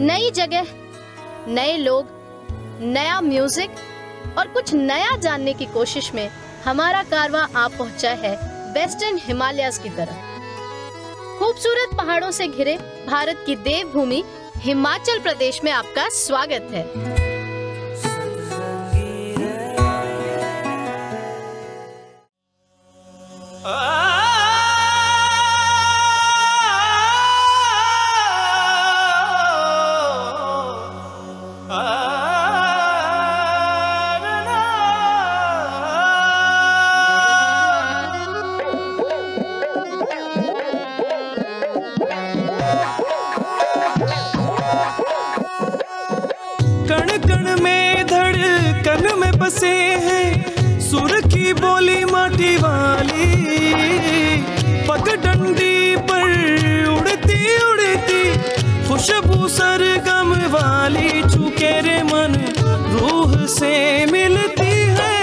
नई जगह, नए लोग, नया म्यूजिक और कुछ नया जानने की कोशिश में हमारा कारवां आ पहुंचा है वेस्टर्न हिमालयस की तरफ। खूबसूरत पहाड़ों से घिरे भारत की देवभूमि हिमाचल प्रदेश में आपका स्वागत है। बसे हैं सुर की बोली माटी वाली, पगडंडी पर उड़ती उड़ती खुशबू सरगम वाली, छूके रे मन रूह से मिलती है।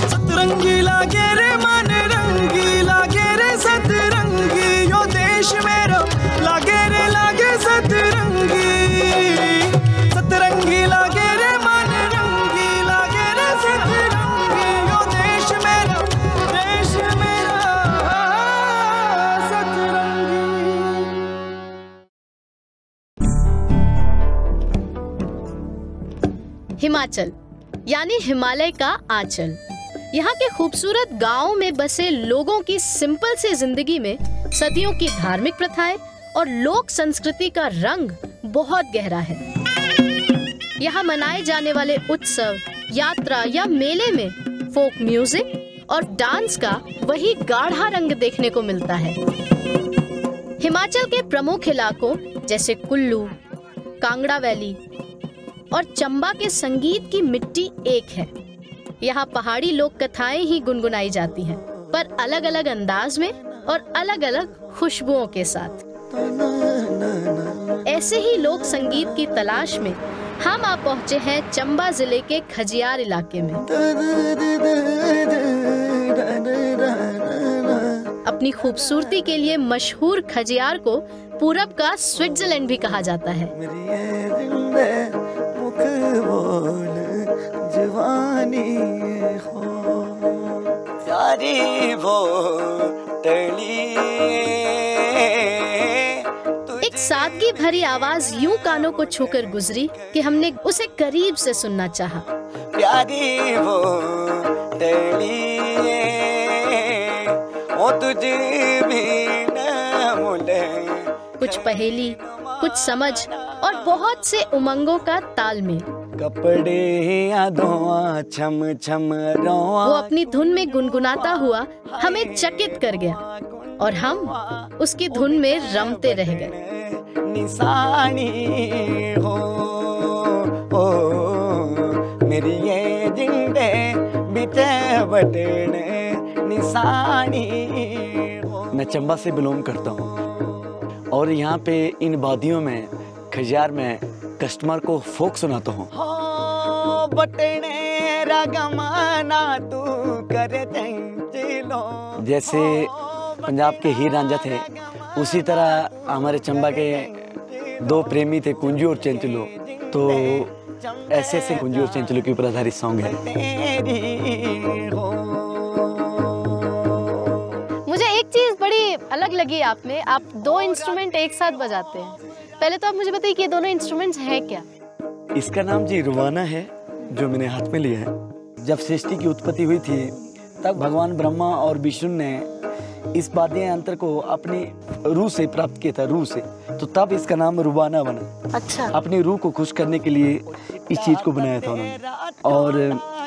सतरंगी लागे रे मन, रंगी लागे रे सतरंगी, यो देश मेरा लागे रे लागे सतरंगी, सतरंगी लागे रे मन, हिमाचल यानी हिमालय का आंचल। यहाँ के खूबसूरत गांवों में बसे लोगों की सिंपल सी जिंदगी में सदियों की धार्मिक प्रथाएं और लोक संस्कृति का रंग बहुत गहरा है। यहाँ मनाए जाने वाले उत्सव, यात्रा या मेले में फोक म्यूजिक और डांस का वही गाढ़ा रंग देखने को मिलता है। हिमाचल के प्रमुख इलाकों जैसे कुल्लू, कांगड़ा वैली और चंबा के संगीत की मिट्टी एक है। यहाँ पहाड़ी लोक कथाएं ही गुनगुनाई जाती हैं, पर अलग अलग अंदाज में और अलग अलग खुशबुओं के साथ। ऐसे ही लोक संगीत की तलाश में हम आ पहुँचे हैं चंबा जिले के खजियार इलाके में। अपनी खूबसूरती के लिए मशहूर खजियार को पूरब का स्विट्जरलैंड भी कहा जाता है। जवानी हो प्यारी वो टली। एक सादगी भरी आवाज यूं कानों को छूकर गुजरी कि हमने उसे करीब से सुनना चाहा। प्यारी वो टली वो तुझे भी न मुले। कुछ पहेली, कुछ समझ और बहुत से उमंगों का तालमेल। कपड़े यादों छम छम रोआ, वो अपनी धुन में गुनगुनाता हुआ हमें चकित कर गया और हम उसकी धुन में रमते रह गए। निशानी हो मेरी ये जिंदे बिते बटने निशानी हो। मैं चंबा से बिलोंग करता हूँ और यहाँ पे इन वादियों में खजियार में कस्टमर को फोक सुनाता हूँ। जैसे पंजाब के हीर रांझा थे, उसी तरह हमारे चंबा के दो प्रेमी थे, कुंजू और चंचलो। तो ऐसे ऐसे कुंजू और चंचलो के ऊपर आधारित सॉन्ग है। मुझे एक चीज बड़ी अलग लगी आप में, आप दो इंस्ट्रूमेंट एक साथ बजाते हैं। पहले तो आप मुझे बताइए कि ये दोनों इंस्ट्रूमेंट्स हैं क्या? इसका नाम जी रुवाना है, जो मैंने हाथ में लिया है। जब सृष्टि की उत्पत्ति हुई थी तब भगवान ब्रह्मा और विष्णु ने इस वाद्य यंत्र को अपनी रूह से प्राप्त किया था, रूह से। तो तब इसका नाम रुवाना बना। अच्छा। अपनी रूह को खुश करने के लिए इस चीज को बनाया था उन्होंने। और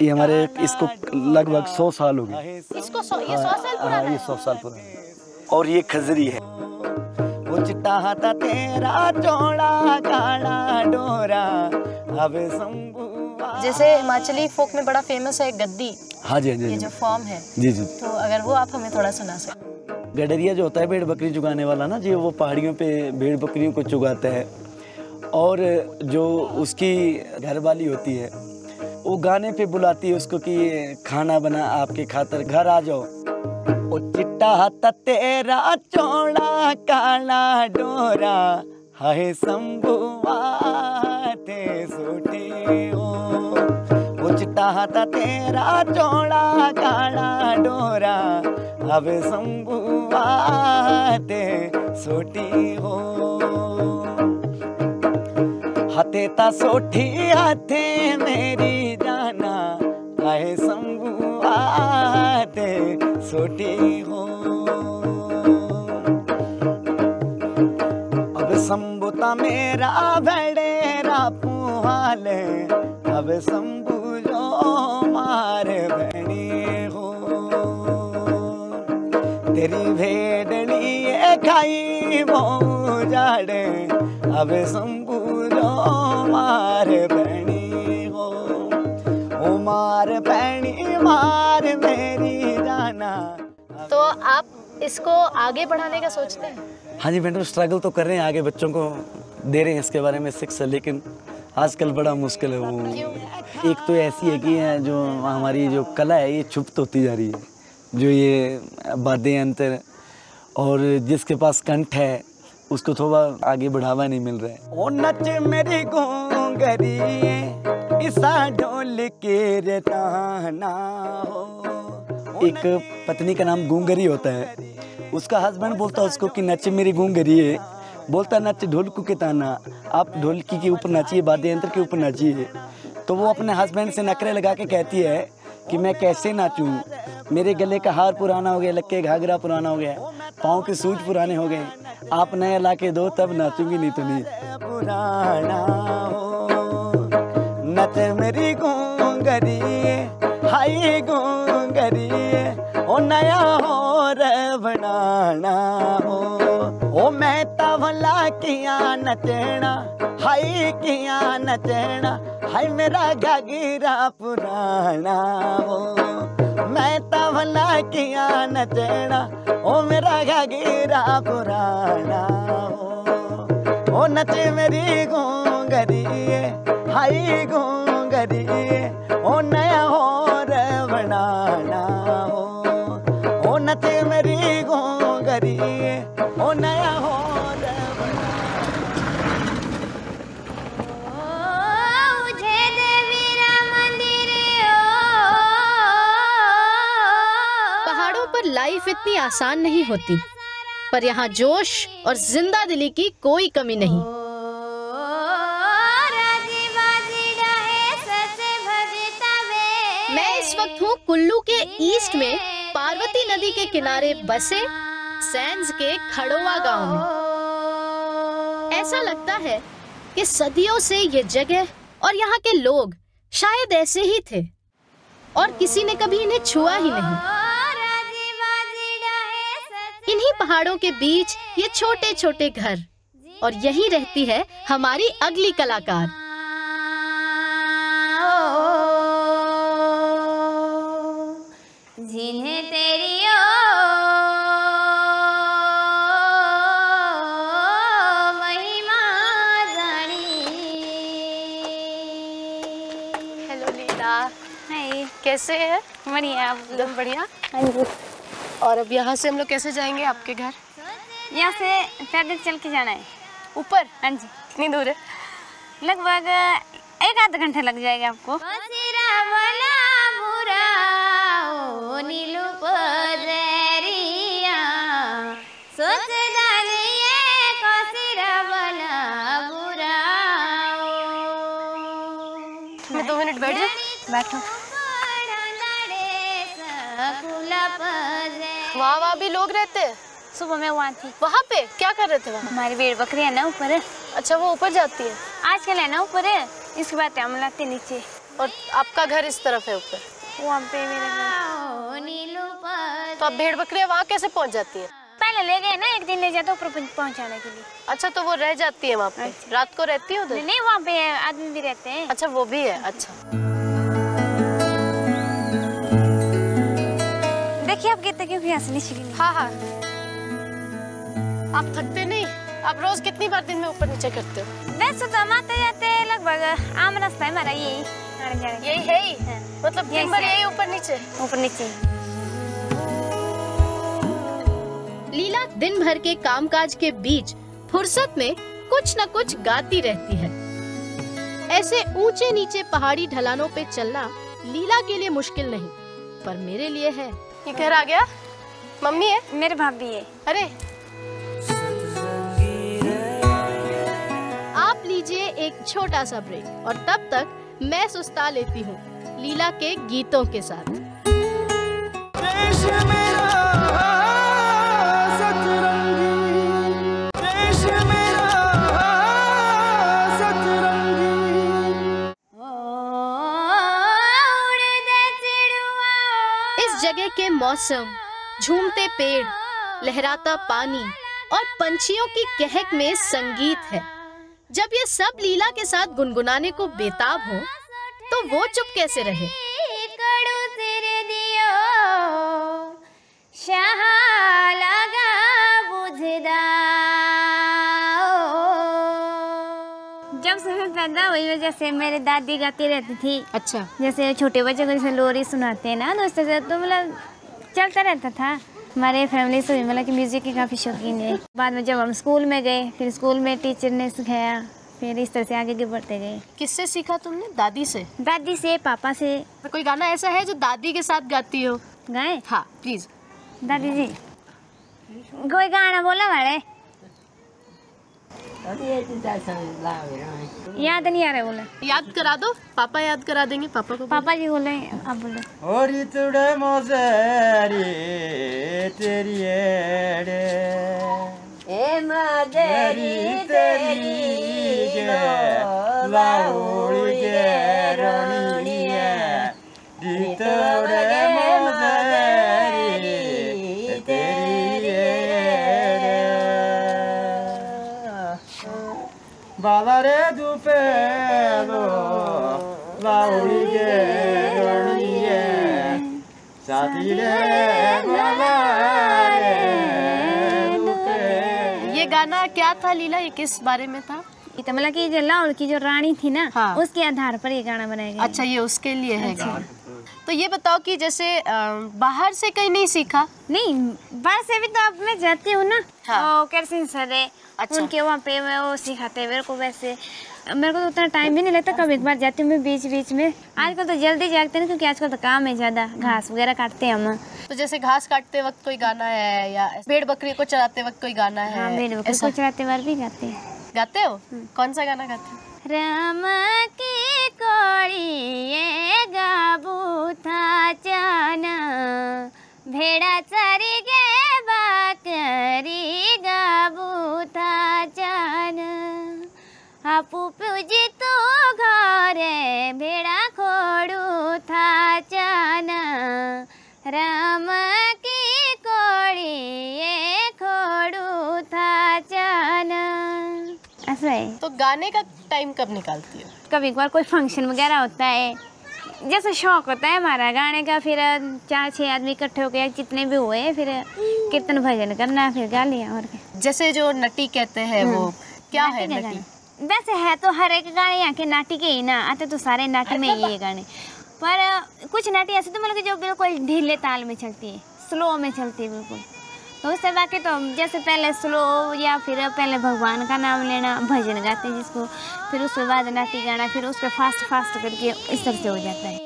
ये हमारे इसको लगभग 100 साल हो गए। इसको ये 100 साल पुराना है? ये 100 साल पुराना है। और ये खजरी है। वो चिट्टा था तेरा चौड़ा काला डोरा हवे शंभू। जैसे हिमाचली फोक में बड़ा फेमस है गद्दी। हाँ जी, हाँ जी, ये जो फॉर्म है जी जी, तो अगर वो आप हमें थोड़ा सुना सकें। गडरिया जो होता है भेड़ बकरी चुगाने वाला ना जी, वो पहाड़ियों पे भेड़ बकरियों को चुगाता है। और जो उसकी घरवाली होती है वो गाने पे बुलाती है उसको कि खाना बना आपके खातर, घर आ जाओ। ओ चिट्टा तेरा चौड़ा काला डोरा हाय शंभुआ ते सूटी हो, उचटा था तेरा चौड़ा काला डोरा, अब शंभुआ ते सूटी हो। हाथे ता सोठी हाथे मेरी जाना, हाय शंभुआ ते सूटी हो। अब शंभुता मेरा भेड़ेरा पुहाल, अब शंभु जो मार भेड़ी हो। तेरी भेड़नी खाई वो जाड़े, अब शंभु जो मार भेड़ी हो। ओ मार भेड़ी मार मेरी जाना। तो आप इसको आगे बढ़ाने का सोचते हैं? हाँ जी मैडम, स्ट्रगल तो कर रहे हैं, आगे बच्चों को दे रहे हैं इसके बारे में शिक्षा, लेकिन आजकल बड़ा मुश्किल है। वो एक तो ऐसी है कि जो हमारी जो कला है ये छुप्त होती जा रही है, जो ये वाद्य यंत्र, और जिसके पास कंठ है उसको थोड़ा आगे बढ़ावा नहीं मिल रहा है। ओ नच मेरी घोंगरी इसा ढोल के रताना हो। एक पत्नी का नाम गूंगरी होता है, उसका हस्बैंड बोलता है उसको कि नच मेरी गूंगरी है, बोलता नच ढोलकू के ताना, आप ढोलकी के ऊपर नाचिए, वाद्य यंत्र के ऊपर नाचिए। तो वो अपने हस्बैंड से नखरे लगा के कहती है कि मैं कैसे नाचूं, मेरे गले का हार पुराना हो गया, लक्के घाघरा पुराना हो गया, पाँव के सूज पुराने हो गए, आप नया ला के दो तब नाचूंगी, नहीं तो नहीं। पुराना हो नच मेरी गूंगरी हाय गूंगरी, ओ नया हो बनाना हो। ओ मैं तबला किया नचना, हाय किया नचना, हाय मेरा घाघरा पुराना हो। मैं तबला किया नचना, ओ मेरा घाघरा पुराना हो। ओ नचे मेरी गूंगरी हाय गूंगरी, ओ नया हो बनाना हो। ओ नचे मेरी गूंगरी, ओ नया हो लाइफ इतनी आसान नहीं होती, पर यहाँ जोश और जिंदा दिली की कोई कमी नहीं। मैं इस वक्त हूँ कुल्लू के ईस्ट में पार्वती नदी के किनारे बसे सैंज के खड़ोवा गांव में। ऐसा लगता है कि सदियों से ये जगह और यहाँ के लोग शायद ऐसे ही थे और किसी ने कभी इन्हें छुआ ही नहीं। इन्हीं पहाड़ों के बीच ये छोटे छोटे घर, और यहीं रहती है हमारी अगली कलाकार। जिन्हें तेरी महिमा जानी। हेलो लीला, हाय, कैसे है? बढ़िया, आप एकदम बढ़िया। हाँ जी। और अब यहाँ से हम लोग कैसे जाएंगे आपके घर? यहाँ से पैदल चल के जाना है ऊपर? हाँ जी। कितनी दूर है? लगभग 1 आधा घंटा लग जाएगा आपको। मैं 2 मिनट बैठ जाऊं? बैठो। वहाँ भी लोग रहते हैं? सुबह मैं वहाँ थी। वहाँ पे क्या कर रहे थे वहाँ? हमारी भेड़ बकरी है ना ऊपर। अच्छा, वो ऊपर जाती है? आजकल है ना ऊपर, इसके बाद हम लाते नीचे। और आपका घर इस तरफ है ऊपर? वहाँ पे मेरा घर। तो अब भेड़ बकरियाँ वहाँ कैसे पहुँच जाती है? पहले ले गए ना, एक दिन ले जाते ऊपर पहुँचाने के लिए। अच्छा, तो वो रह जाती है वहाँ पे? रात को रहती है उधर? नहीं, वहाँ पे आदमी भी रहते हैं। अच्छा, वो भी है। अच्छा, देखिए आप गिरते क्यों यहाँ से नीचे? हाँ हाँ। आप थकते नहीं? आप रोज कितनी बार दिन में ऊपर नीचे करते हो? वैसे तो हम आते जाते लगभग आम रास्ता है हमारा, यही है ही। मतलब दिन भर यही ऊपर नीचे? ऊपर नीचे। लीला दिन भर के कामकाज के बीच फुर्सत में कुछ न कुछ गाती रहती है। ऐसे ऊंचे नीचे पहाड़ी ढलानों पे चलना लीला के लिए मुश्किल नहीं, पर मेरे लिए है। ये घर आ गया? मम्मी है? मेरे भाभी है। अरे आप लीजिए एक छोटा सा ब्रेक और तब तक मैं सुस्ता लेती हूँ लीला के गीतों के साथ। इस जगह के मौसम, झूमते पेड़, लहराता पानी और पंछियों की कहक में संगीत है। जब ये सब लीला के साथ गुनगुनाने को बेताब हो तो वो चुप कैसे रहे? जब से मैं पैदा हुई वजह से मेरी दादी गाती रहती थी। अच्छा। जैसे छोटे बच्चों को जैसे लोरी सुनाते हैं ना दोस्तों से, तो मतलब चलता रहता था। हमारे फैमिली से मतलब कि म्यूजिक के काफ़ी शौकीन है। बाद में जब हम स्कूल में गए, फिर स्कूल में टीचर ने सिखाया, फिर इस तरह से आगे बढ़ते गए। किससे सीखा तुमने? दादी से? दादी से, पापा से। तो कोई गाना ऐसा है जो दादी के साथ गाती हो? गाए? हाँ प्लीज। दादी जी कोई गाना बोला वाले? याद नहीं आ रहा। बोला याद करा दो, पापा याद करा देंगे। पापा को पापा जी बोले, आप बोलो। होरी तुड़े मोसेरी तेरी एड़े ए मदरी तेरी गे लाउड़ी गे रनिया दी तुड़े मोसेरी तेरी एड़े बाला रे दुपे दो लाउड़ी गे रनिया साथी रे बाला रे दुपे। ये गाना क्या था लीला? ये किस बारे में था? तो मतलब कि जो लाहौर की जो रानी थी ना, हाँ। उसके आधार पर ये गाना बनाया गया। अच्छा, ये उसके लिए है गाना। तो ये बताओ कि जैसे बाहर से कहीं नहीं सीखा? नहीं, बाहर से भी तो अब मैं जाती हूँ ना। हाँ। कैरसिन सर है, अच्छा। उनके वहाँ पे मैं वो सिखाते हैं मेरे को। वैसे मेरे को तो उतना टाइम भी नहीं लगता, कभी एक बार जाती हूँ मैं बीच बीच में। आजकल तो जल्दी जागते हैं क्योंकि आजकल तो काम है ज़्यादा, घास वगैरह काटते हैं हम। तो जैसे घास काटते वक्त कोई गाना है या भेड़ बकरी को चराते वक्त कोई गाना है? हाँ, भेड़ बकरी को चराते बार भी गाते हैं। गाते हो? कौन सा गाना गाते हो? राम की कोड़िए गाबू था जाना, भेड़ा चरी गे बकरी गाबू था जाना, आपू पूजी तो घरे भेड़ा खोड़ू था जाना, राम की कोड़िए खोड़ू था जाना। ऐसा है। तो गाने का टाइम कब निकालती हो? कभी एक बार कोई फंक्शन वगैरह होता है, जैसे शौक होता है हमारा गाने का, फिर 4-6 आदमी इकट्ठे हो गए, जितने भी हुए, फिर कीर्तन भजन करना, फिर गा लिया। और क्या? जैसे जो नटी कहते हैं वो क्या है? नटी वैसे है तो हर एक गाने यहाँ के नाटी के ही ना आते, तो सारे नाटी में ही ये गाने। पर कुछ नाटी ऐसे तो मतलब कि जो बिल्कुल ढीले ताल में चलती है, स्लो में चलती है बिल्कुल। तो उससे बाकी तो जैसे पहले स्लो या फिर पहले भगवान का नाम लेना, भजन गाते हैं जिसको, फिर उसके बाद नाटी गाना, फिर उसको फास्ट फास्ट करके इस तरह से हो जाता है।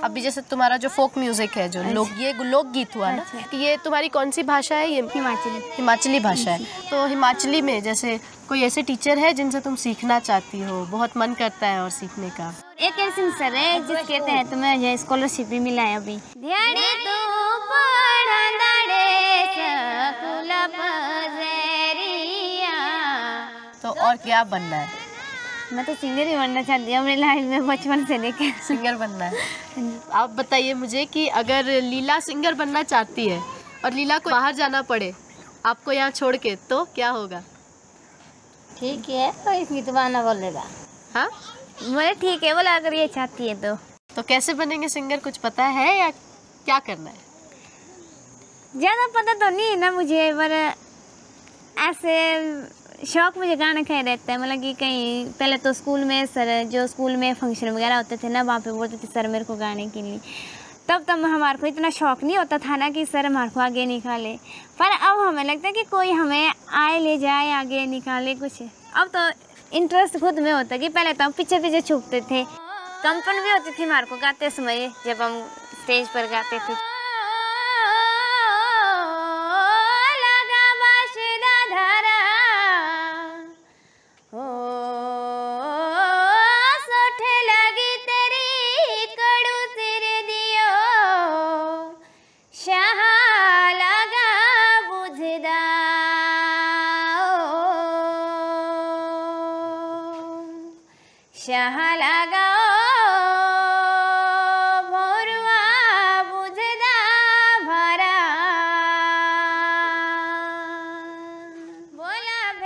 अभी जैसे तुम्हारा जो फोक म्यूजिक है, जो ये लोकगीत हुआ ना, कि ये तुम्हारी कौन सी भाषा है? ये हिमाचली भाषा है। तो हिमाचली में जैसे कोई ऐसे टीचर है जिनसे तुम सीखना चाहती हो, बहुत मन करता है और सीखने का? एक ऐसे सर है जिसके तहत तुम्हें स्कॉलरशिप भी मिला है अभी। तो और क्या बनना है? मैं तो सिंगर ही बनना चाहती हूँ अपनी लाइफ में, बचपन से लेकर। सिंगर बनना है। आप बताइए मुझे कि अगर लीला सिंगर बनना चाहती है और लीला को बाहर जाना पड़े आपको यहाँ छोड़ के, तो क्या होगा? ठीक है, तो इसकी तो बहाना बोल देगा। हाँ, मुझे ठीक है बोला, अगर ये चाहती है तो। तो कैसे बनेंगे सिंगर, कुछ पता है या क्या करना है? ज़्यादा पता तो नहीं है ना मुझे, पर ऐसे शौक मुझे गाने का ही रहता है। मतलब कि कहीं पहले तो स्कूल में सर, जो स्कूल में फंक्शन वगैरह होते थे ना, वहाँ पे बोलते थे सर मेरे को गाने के लिए। तब हमारे को इतना शौक नहीं होता था ना कि सर हमारे को आगे निकाले, पर अब हमें लगता है कि कोई हमें आए ले जाए, आगे निकाले कुछ। अब तो इंटरेस्ट खुद में होता है कि पहले तो हम पीछे पीछे छुपते थे, कंपन भी होती थी हमारे को गाते समय जब हम स्टेज पर गाते थे।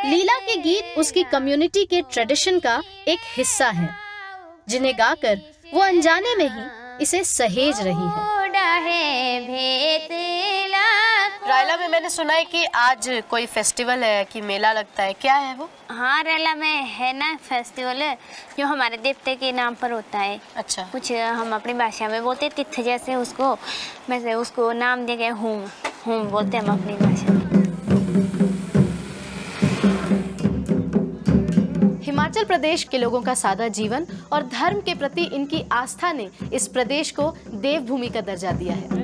लीला के गीत उसकी कम्युनिटी के ट्रेडिशन का एक हिस्सा है, जिन्हें गाकर वो अनजाने में ही इसे सहेज रही है। रायला में मैंने सुना है कि आज कोई फेस्टिवल है कि मेला लगता है, क्या है वो? हाँ, रेला में है ना फेस्टिवल, जो हमारे देवते के नाम पर होता है। अच्छा। कुछ हम अपनी भाषा में बोलते तीर्थ जैसे उसको, वैसे उसको नाम दे गए होम, होम बोलते हैं हम अपनी भाषा में। हिमाचल प्रदेश के लोगों का सादा जीवन और धर्म के प्रति इनकी आस्था ने इस प्रदेश को देवभूमि का दर्जा दिया है।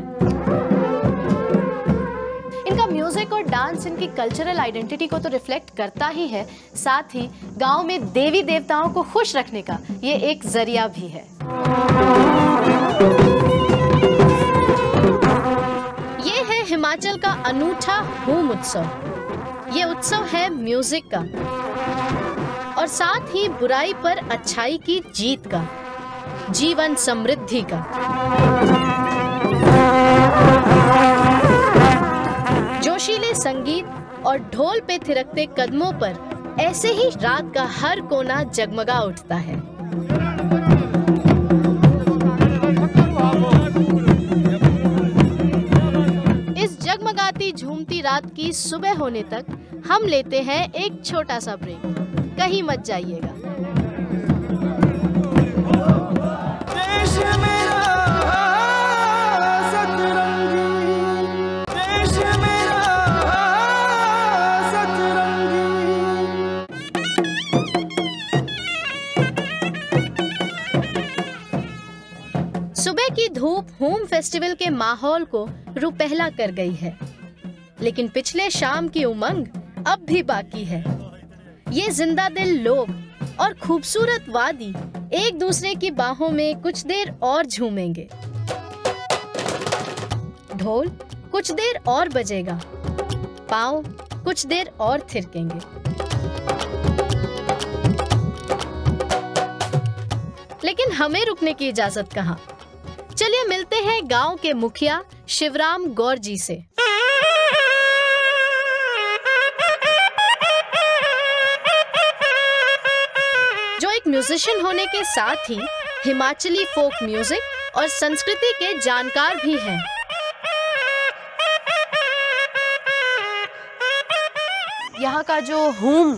इनका म्यूजिक और डांस इनकी कल्चरल आइडेंटिटी को तो रिफ्लेक्ट करता ही है, साथ ही गांव में देवी देवताओं को खुश रखने का ये एक जरिया भी है। ये है हिमाचल का अनूठा होम उत्सव। ये उत्सव है म्यूजिक का और साथ ही बुराई पर अच्छाई की जीत का, जीवन समृद्धि का। जोशीले संगीत और ढोल पे थिरकते कदमों पर ऐसे ही रात का हर कोना जगमगा उठता है। इस जगमगाती झूमती रात की सुबह होने तक हम लेते हैं एक छोटा सा ब्रेक। कहीं मत जाइएगा। सुबह की धूप होम फेस्टिवल के माहौल को रुपहला कर गई है, लेकिन पिछले शाम की उमंग अब भी बाकी है। ये जिंदा दिल लोग और खूबसूरत वादी एक दूसरे की बाहों में कुछ देर और झूमेंगे। ढोल कुछ देर और बजेगा, पाँव कुछ देर और थिरकेंगे। लेकिन हमें रुकने की इजाजत कहाँ। चलिए मिलते हैं गांव के मुखिया शिवराम गौर जी से। जो एक म्यूजिशियन होने के साथ ही हिमाचली फोक म्यूजिक और संस्कृति के जानकार भी हैं। यहाँ का जो होम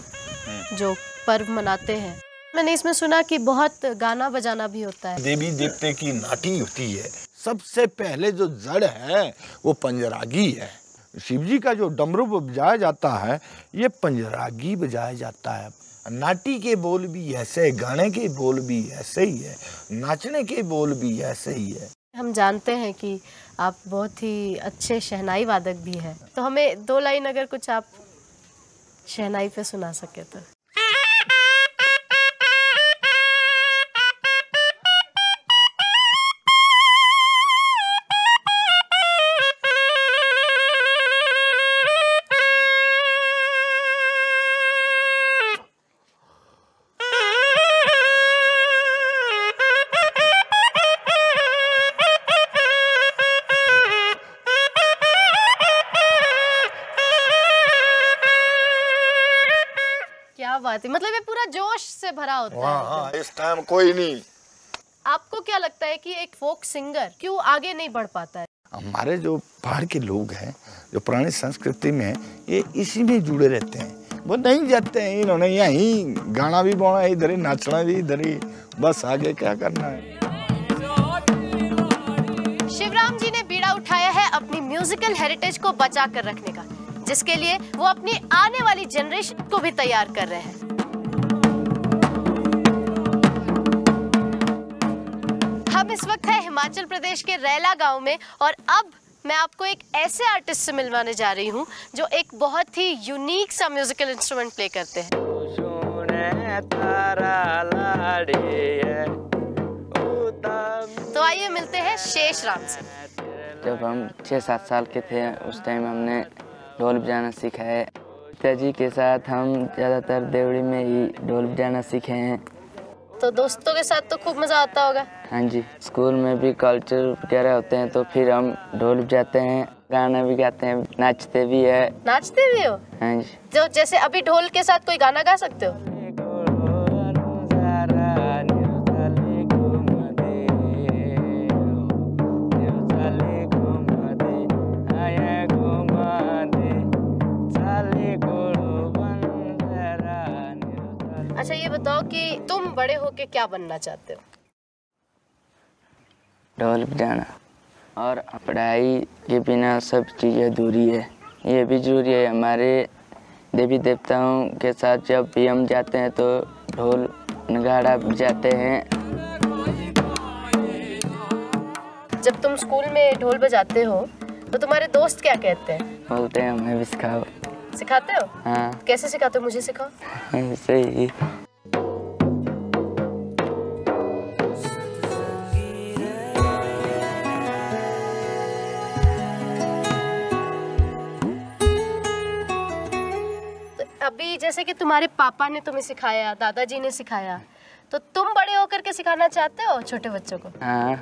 जो पर्व मनाते हैं, मैंने इसमें सुना कि बहुत गाना बजाना भी होता है। देवी देवते की नाटी होती है। सबसे पहले जो जड़ है वो पंजरागी है। शिव जी का जो डमरू बजाया जाता है, ये पंजरागी बजाया जाता है। नाटी के बोल भी ऐसे, गाने के बोल भी ऐसे ही है, नाचने के बोल भी ऐसे ही है। हम जानते हैं कि आप बहुत ही अच्छे शहनाई वादक भी हैं, तो हमें 2 लाइन अगर कुछ आप शहनाई पे सुना सके तो। क्या बात है, मतलब ये पूरा जोश से भरा होता है। हाँ, इस टाइम कोई नहीं। आपको क्या लगता है कि एक फोक सिंगर क्यों आगे नहीं बढ़ पाता है? हमारे जो पहाड़ के लोग हैं, जो पुरानी संस्कृति में, ये इसी में जुड़े रहते हैं। वो नहीं जाते हैं, इन्होंने यहीं गाना भी बोना है, इधर ही नाचना भी इधर ही, बस आगे क्या करना है। शिवराम जी ने बीड़ा उठाया है अपनी म्यूजिकल हेरिटेज को बचा कर रखने का, जिसके लिए वो अपनी आने वाली जनरेशन को भी तैयार कर रहे हैं। हम इस वक्त है हिमाचल प्रदेश के रैला गांव में, और अब मैं आपको एक ऐसे आर्टिस्ट से मिलवाने जा रही हूं जो एक बहुत ही यूनिक सा म्यूजिकल इंस्ट्रूमेंट प्ले करते हैं। तो आइए मिलते हैं शेष राम से। जब हम 6-7 साल के थे उस टाइम हमने ढोल बजाना सीखा है। पिताजी के साथ हम ज़्यादातर देवड़ी में ही ढोल बजाना सीखे हैं। तो दोस्तों के साथ तो खूब मजा आता होगा। हाँ जी, स्कूल में भी कल्चर वगैरह होते हैं तो फिर हम ढोल बजाते हैं, गाना भी गाते हैं, नाचते भी है। नाचते भी हो? हाँ जी। जो जैसे अभी ढोल के साथ कोई गाना गा सकते हो? अच्छा ये बताओ कि तुम बड़े होके क्या बनना चाहते हो? ढोल बजाना। और पढ़ाई के बिना सब चीज़ें अधूरी है। ये भी जरूरी है। हमारे देवी देवताओं के साथ जब भी हम जाते हैं तो ढोल नगाड़ा बजाते हैं। जब तुम स्कूल में ढोल बजाते हो तो तुम्हारे दोस्त क्या कहते हैं? बोलते हैं हमें भी सिखाओ। सिखाते हो? हाँ। कैसे सिखाते हो? मुझे सिखाओ। ऐसे ही। तो अभी जैसे कि तुम्हारे पापा ने तुम्हें सिखाया, दादाजी ने सिखाया, तो तुम बड़े होकर के सिखाना चाहते हो छोटे बच्चों को? हाँ।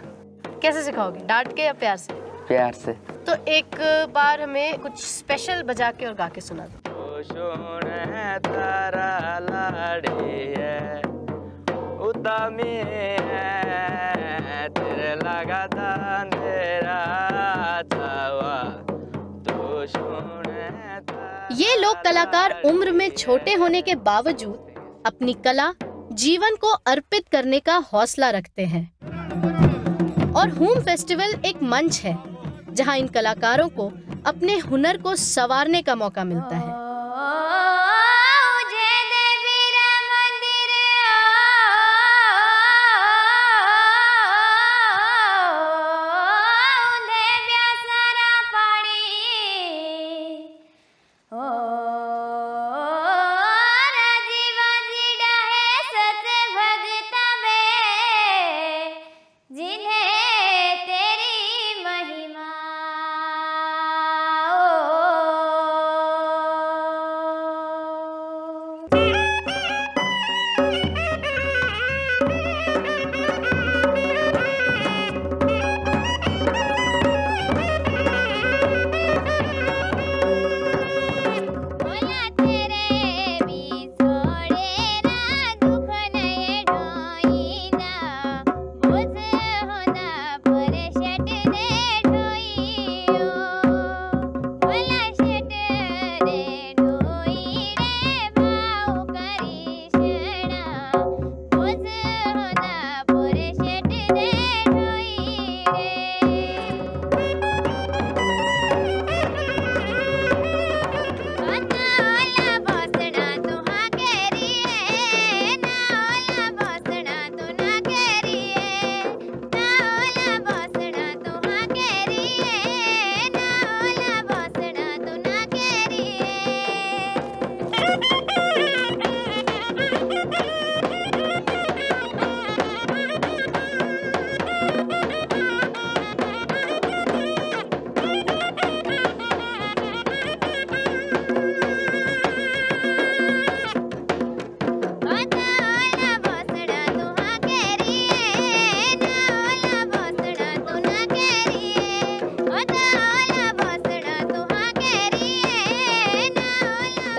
कैसे सिखाओगे? डांट के या प्यार से? प्यार से। तो एक बार हमें कुछ स्पेशल बजा के और गा के सुना दो। ये लोक कलाकार उम्र में छोटे होने के बावजूद अपनी कला, जीवन को अर्पित करने का हौसला रखते हैं। और हूम फेस्टिवल एक मंच है जहां इन कलाकारों को अपने हुनर को संवारने का मौका मिलता है।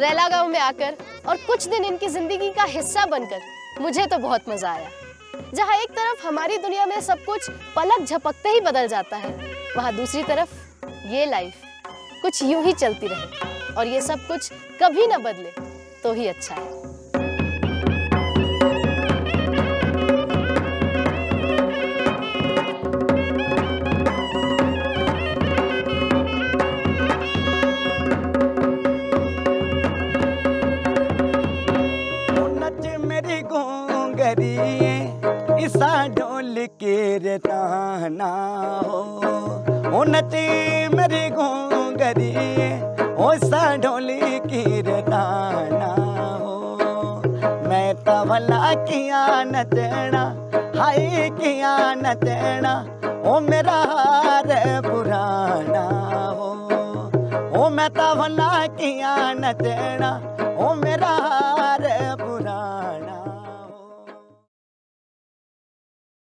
रैला गांव में आकर और कुछ दिन इनकी जिंदगी का हिस्सा बनकर मुझे तो बहुत मजा आया। जहाँ एक तरफ हमारी दुनिया में सब कुछ पलक झपकते ही बदल जाता है, वहाँ दूसरी तरफ ये लाइफ कुछ यूं ही चलती रहे और ये सब कुछ कभी ना बदले तो ही अच्छा है। इसा ढोल के रताना हो, ओ नचे मेरे गोंगरी, ओ सा ढोल की रताना हो। मैं तबला किया नचना, हाय किया नचना, ओ मेरा हार पुराना हो। ओ मैं तबला किया नचना, ओ मेरा